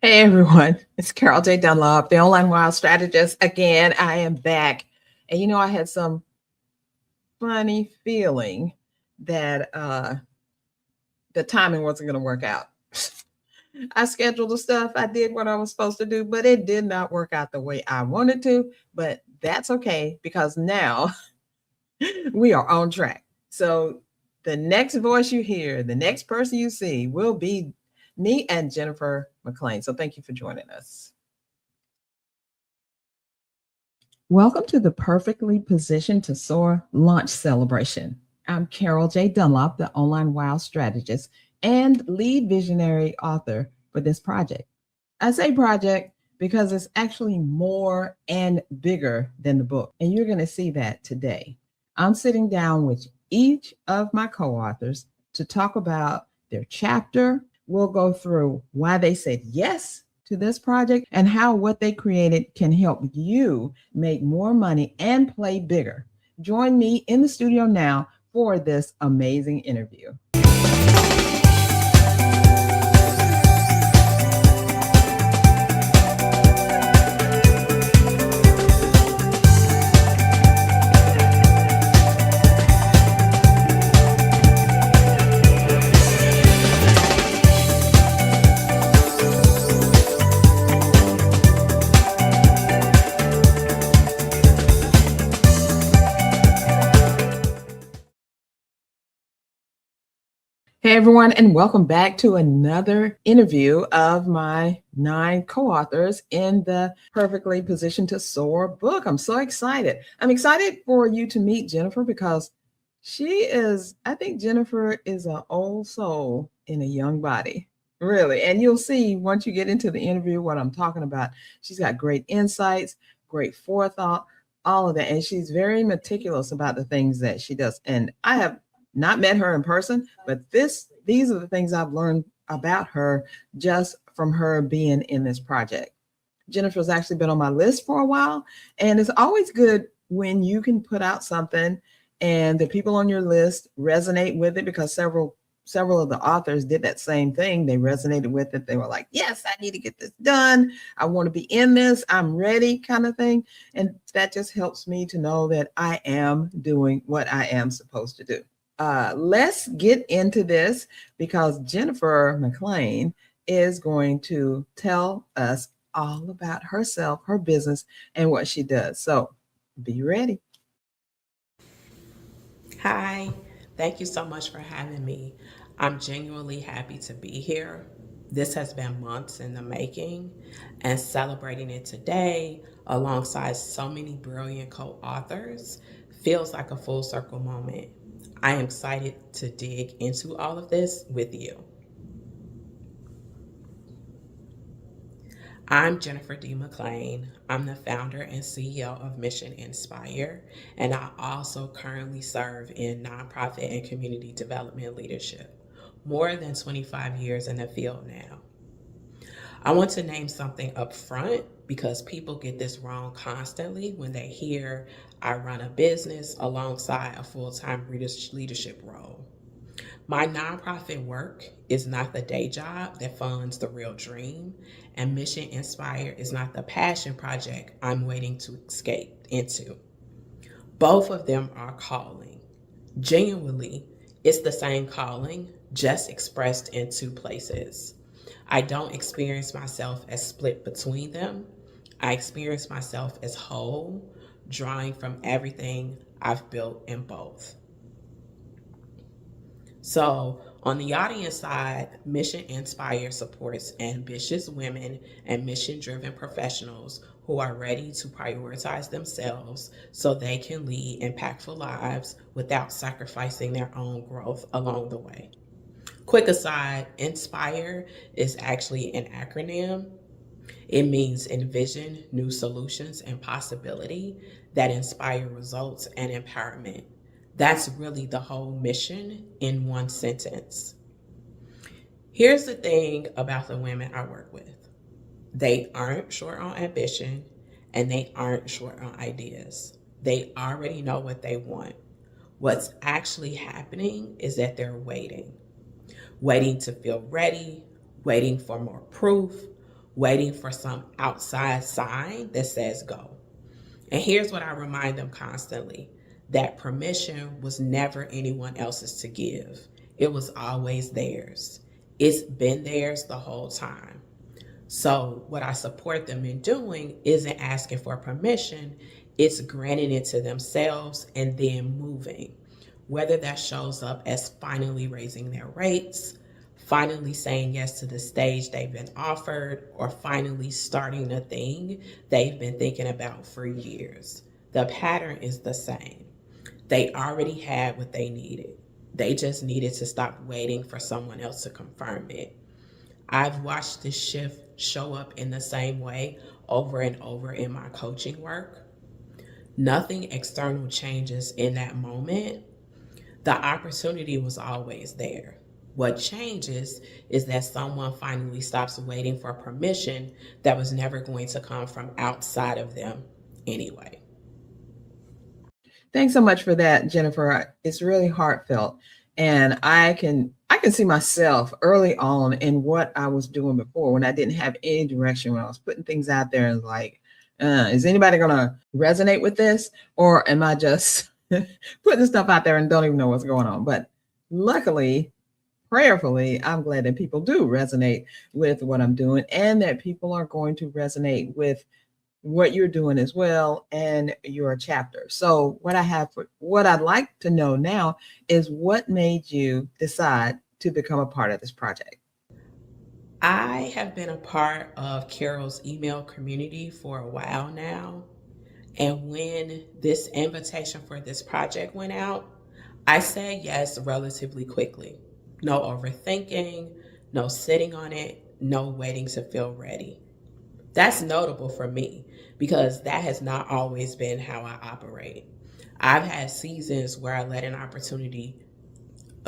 Hey everyone, it's Carol J. Dunlop, the online wild strategist. Again, I am back. And I had some funny feeling that the timing wasn't going to work out. I scheduled the stuff, I did what I was supposed to do, but it did not work out the way I wanted to. But that's okay because now we are on track. So the next voice you hear, the next person you see will be me and Jennifer McClain. So thank you for joining us. Welcome to the Perfectly Positioned to Soar launch celebration. I'm Carol J. Dunlop, the online WOW strategist and lead visionary author for this project. I say project because it's actually more and bigger than the book, and you're going to see that today. I'm sitting down with each of my co authors to talk about their chapter. We'll go through why they said yes to this project and how what they created can help you make more money and play bigger. Join me in the studio now for this amazing interview. Hey everyone, and welcome back to another interview of my 9 co authors in the Perfectly Positioned to Soar book. I'm so excited. I'm excited for you to meet Jennifer because I think Jennifer is an old soul in a young body, really. And you'll see once you get into the interview what I'm talking about. She's got great insights, great forethought, all of that. And she's very meticulous about the things that she does. And I have not met her in person, but these are the things I've learned about her just from her being in this project. Jennifer's actually been on my list for a while, and it's always good when you can put out something and the people on your list resonate with it because several of the authors did that same thing. They resonated with it. They were like, yes, I need to get this done. I want to be in this. I'm ready, kind of thing. And that just helps me to know that I am doing what I am supposed to do. Let's get into this because Jennifer McClain is going to tell us all about herself, her business, and what she does. So be ready. Hi, thank you so much for having me. I'm genuinely happy to be here. This has been months in the making, and celebrating it today alongside so many brilliant co authors feels like a full circle moment. I am excited to dig into all of this with you. I'm Jennifer D. McClain. I'm the founder and CEO of Mission Inspire, and I also currently serve in nonprofit and community development leadership. More than 25 years in the field now. I want to name something up front because people get this wrong constantly when they hear I run a business alongside a full time leadership role. My nonprofit work is not the day job that funds the real dream, and Mission Inspire is not the passion project I'm waiting to escape into. Both of them are calling. Genuinely, it's the same calling, just expressed in two places. I don't experience myself as split between them. I experience myself as whole, drawing from everything I've built in both. So, on the audience side, Mission Inspire supports ambitious women and mission driven professionals who are ready to prioritize themselves so they can lead impactful lives without sacrificing their own growth along the way. Quick aside, INSPIRE is actually an acronym. It means envision new solutions and possibility that inspire results and empowerment. That's really the whole mission in one sentence. Here's the thing about the women I work with, they aren't short on ambition and they aren't short on ideas. They already know what they want. What's actually happening is that they're waiting to feel ready, waiting for more proof, waiting for some outside sign that says go. And here's what I remind them constantly: that permission was never anyone else's to give, it was always theirs. It's been theirs the whole time. So, what I support them in doing isn't asking for permission, it's granting it to themselves and then moving. Whether that shows up as finally raising their rates, finally saying yes to the stage they've been offered, or finally starting the thing they've been thinking about for years. The pattern is the same. They already had what they needed. They just needed to stop waiting for someone else to confirm it. I've watched this shift show up in the same way over and over in my coaching work. Nothing external changes in that moment. The opportunity was always there. What changes is that someone finally stops waiting for permission that was never going to come from outside of them anyway. Thanks so much for that, Jennifer. It's really heartfelt. And I can see myself early on in what I was doing before when I didn't have any direction, when I was putting things out there and like, is anybody gonna resonate with this? Or am I just putting stuff out there and don't even know what's going on? But luckily, prayerfully, I'm glad that people do resonate with what I'm doing and that people are going to resonate with what you're doing as well and your chapter. So what I'd like to know now is what made you decide to become a part of this project? I have been a part of Carol's email community for a while now. And when this invitation for this project went out, I said yes relatively quickly. No overthinking, no sitting on it, no waiting to feel ready. That's notable for me because that has not always been how I operate. I've had seasons where I let an opportunity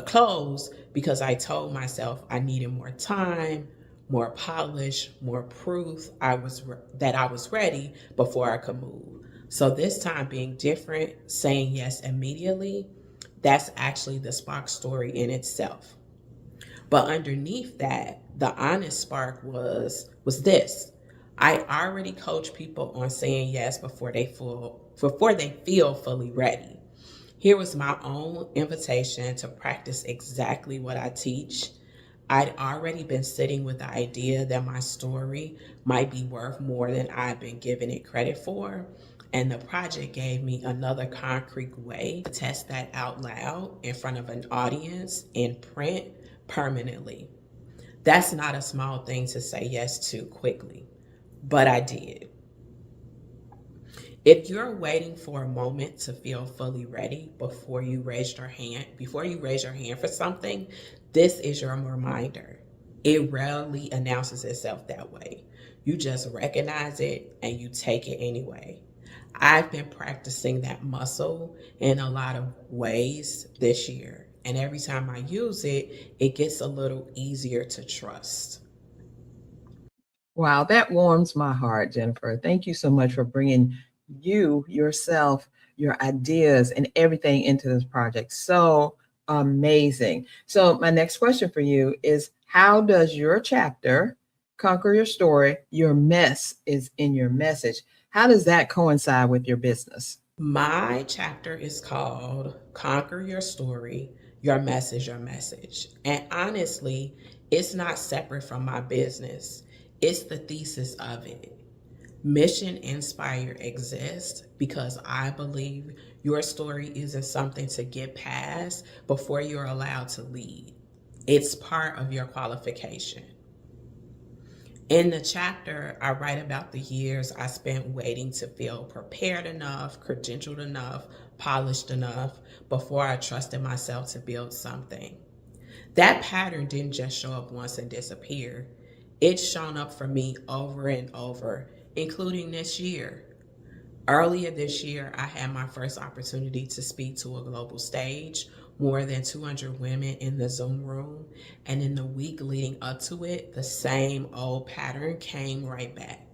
close because I told myself I needed more time, more polish, more proof that I was ready before I could move. So this time being different, saying yes immediately, that's actually the spark story in itself. But underneath that, the honest spark was this. I already coach people on saying yes before they feel fully ready. Here was my own invitation to practice exactly what I teach. I'd already been sitting with the idea that my story might be worth more than I've been giving it credit for. And the project gave me another concrete way to test that out loud in front of an audience in print permanently. That's not a small thing to say yes to quickly, but I did. If you're waiting for a moment to feel fully ready before you raise your hand for something, this is your reminder. It rarely announces itself that way. You just recognize it and you take it anyway. I've been practicing that muscle in a lot of ways this year. And every time I use it, it gets a little easier to trust. Wow, that warms my heart, Jennifer. Thank you so much for bringing you, yourself, your ideas, and everything into this project. So amazing. So, my next question for you is: how does your chapter, Conquer Your Story, your mess is in your message? How does that coincide with your business? My chapter is called Conquer Your Story, Your Message, Your Message. And honestly, it's not separate from my business, it's the thesis of it. Mission Inspire exists because I believe your story isn't something to get past before you're allowed to lead. It's part of your qualification. In the chapter, I write about the years I spent waiting to feel prepared enough, credentialed enough, polished enough before I trusted myself to build something. That pattern didn't just show up once and disappear. It's shown up for me over and over, including this year. Earlier this year, I had my first opportunity to speak to a global stage, more than 200 women in the Zoom room. And in the week leading up to it, the same old pattern came right back.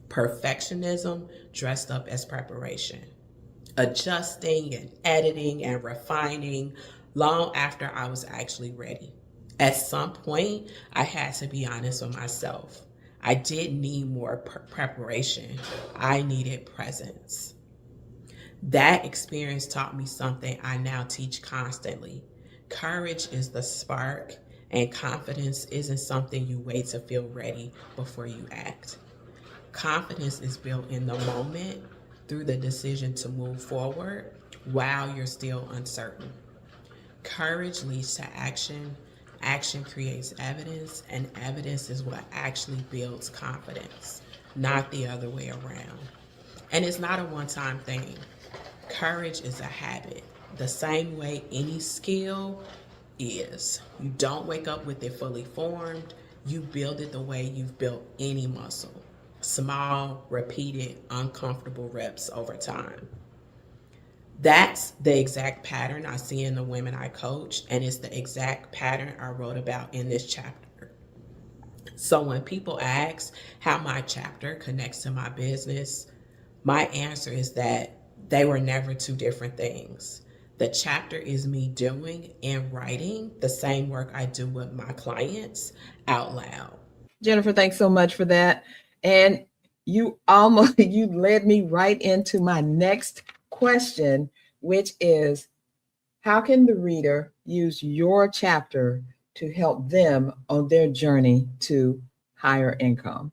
Perfectionism dressed up as preparation, adjusting and editing and refining long after I was actually ready. At some point, I had to be honest with myself. I didn't need more preparation. I needed presence. That experience taught me something I now teach constantly. Courage is the spark, and confidence isn't something you wait to feel ready before you act. Confidence is built in the moment through the decision to move forward while you're still uncertain. Courage leads to action. Action creates evidence, and evidence is what actually builds confidence, not the other way around. And it's not a one time thing. Courage is a habit, the same way any skill is. You don't wake up with it fully formed, you build it the way you've built any muscle. Small, repeated, uncomfortable reps over time. That's the exact pattern I see in the women I coach, and it's the exact pattern I wrote about in this chapter. So when people ask how my chapter connects to my business, my answer is that they were never two different things. The chapter is me doing and writing the same work I do with my clients out loud. Jennifer, thanks so much for that. And you almost you led me right into my next question, which is how can the reader use your chapter to help them on their journey to higher income?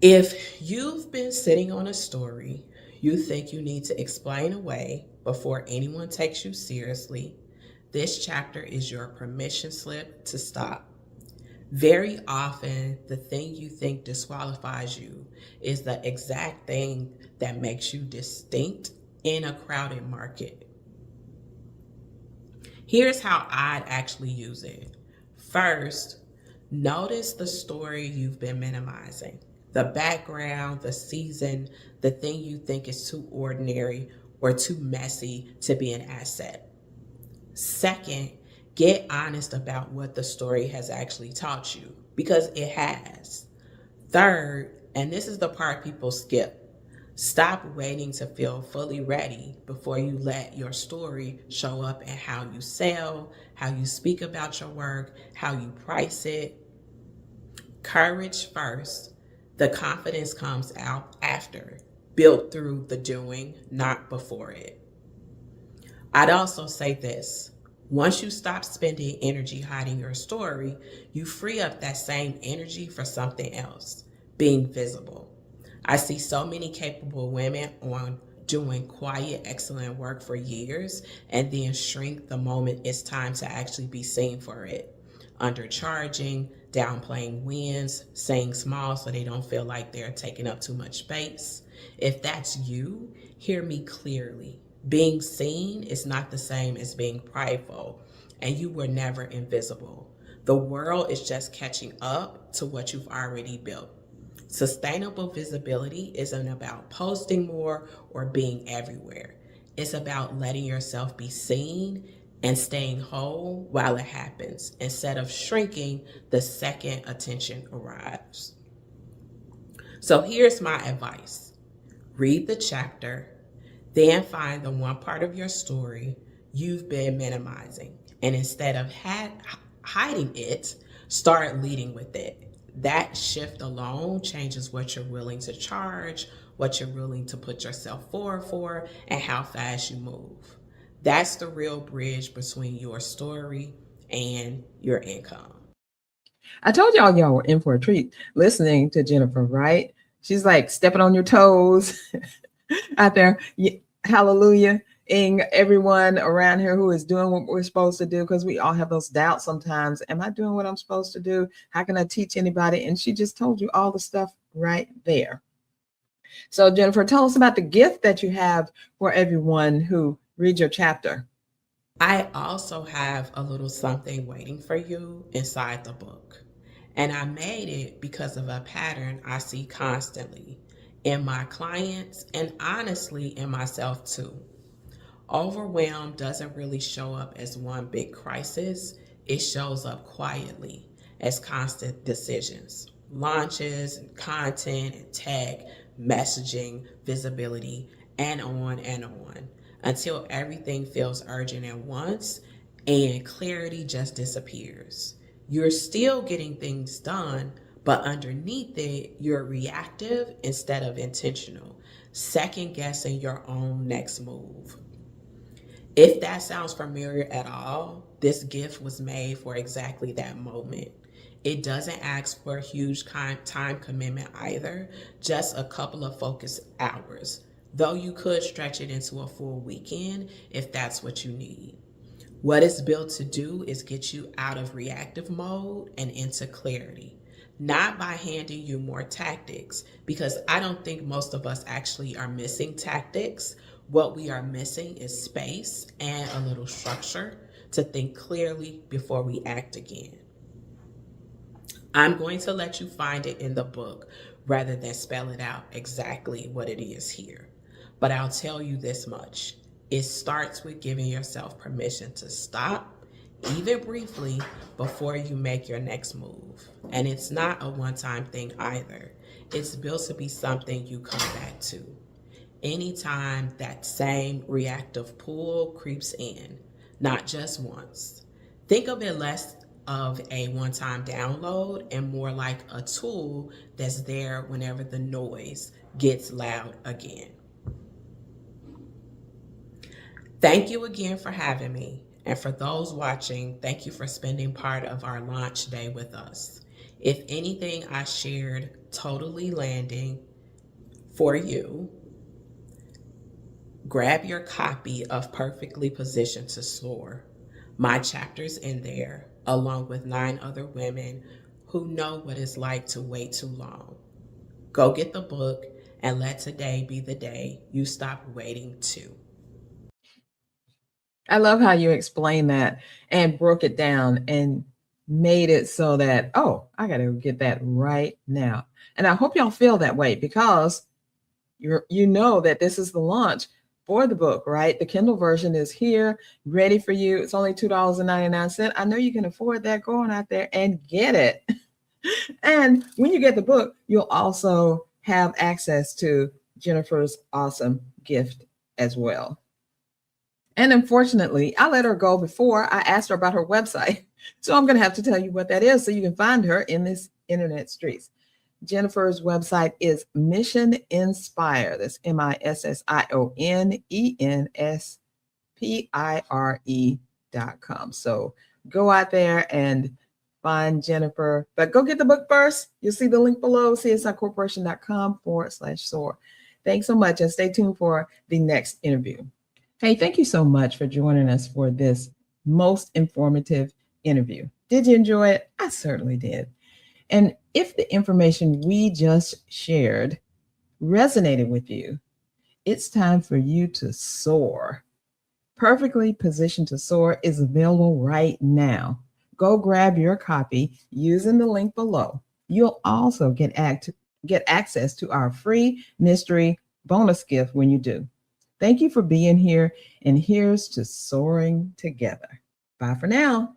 If you've been sitting on a story you think you need to explain away before anyone takes you seriously, this chapter is your permission slip to stop. Very often, the thing you think disqualifies you is the exact thing that makes you distinct in a crowded market. Here's how I'd actually use it. First, notice the story you've been minimizing. The background, the season, the thing you think is too ordinary or too messy to be an asset. Second, get honest about what the story has actually taught you, because it has. Third, and this is the part people skip, stop waiting to feel fully ready before you let your story show up in how you sell, how you speak about your work, how you price it. Courage first. The confidence comes out after, built through the doing, not before it. I'd also say this. Once you stop spending energy hiding your story, you free up that same energy for something else, being visible. I see so many capable women on doing quiet, excellent work for years and then shrink the moment it's time to actually be seen for it. Undercharging, downplaying wins, saying small so they don't feel like they're taking up too much space. If that's you, hear me clearly. Being seen is not the same as being prideful, and you were never invisible. The world is just catching up to what you've already built. Sustainable visibility isn't about posting more or being everywhere. It's about letting yourself be seen and staying whole while it happens, instead of shrinking the second attention arrives. So here's my advice. Read the chapter, then find the one part of your story you've been minimizing. And instead of hiding it, start leading with it. That shift alone changes what you're willing to charge, what you're willing to put yourself forward for, and how fast you move. That's the real bridge between your story and your income. I told y'all were in for a treat listening to Jennifer, right? She's like stepping on your toes out there. Hallelujah. And everyone around here who is doing what we're supposed to do, because we all have those doubts sometimes. Am I doing what I'm supposed to do? How can I teach anybody? And she just told you all the stuff right there. So Jennifer, tell us about the gift that you have for everyone who reads your chapter. I also have a little something waiting for you inside the book. And I made it because of a pattern I see constantly in my clients and honestly in myself too. Overwhelm doesn't really show up as one big crisis. It shows up quietly as constant decisions, launches, content, and tech, messaging, visibility, and on until everything feels urgent at once and clarity just disappears. You're still getting things done, But underneath it, you're reactive instead of intentional, second guessing your own next move. If that sounds familiar at all, this gift was made for exactly that moment. It doesn't ask for a huge time commitment either, just a couple of focused hours, though you could stretch it into a full weekend if that's what you need. What it's built to do is get you out of reactive mode and into clarity, not by handing you more tactics, because I don't think most of us actually are missing tactics. What we are missing is space and a little structure to think clearly before we act again. I'm going to let you find it in the book rather than spell it out exactly what it is here. But I'll tell you this much: it starts with giving yourself permission to stop, even briefly, before you make your next move. And it's not a one time thing either, it's built to be something you come back to anytime that same reactive pull creeps in, not just once. Think of it less of a one time download and more like a tool that's there whenever the noise gets loud again. Thank you again for having me. And for those watching, thank you for spending part of our launch day with us. If anything I shared totally landing for you, grab your copy of Perfectly Positioned to Soar. My chapter's in there, along with 9 other women who know what it's like to wait too long. Go get the book and let today be the day you stop waiting too. I love how you explained that and broke it down and made it so that, oh, I got to get that right now. And I hope y'all feel that way because you know that this is the launch for the book, right? The Kindle version is here, ready for you. It's only $2.99. I know you can afford that. Go on out there and get it. And when you get the book, you'll also have access to Jennifer's awesome gift as well. And unfortunately, I let her go before I asked her about her website. So I'm going to have to tell you what that is so you can find her in this internet streets. Jennifer's website is Mission Inspire. That's MissionInspire.com. So go out there and find Jennifer, but go get the book first. You'll see the link below, csicorporation.com/soar. Thanks so much and stay tuned for the next interview. Hey, thank you so much for joining us for this most informative interview. Did you enjoy it? I certainly did. And if the information we just shared resonated with you, it's time for you to soar. Perfectly Positioned to Soar is available right now. Go grab your copy using the link below. You'll also get access to our free mystery bonus gift when you do. Thank you for being here, and here's to soaring together. Bye for now.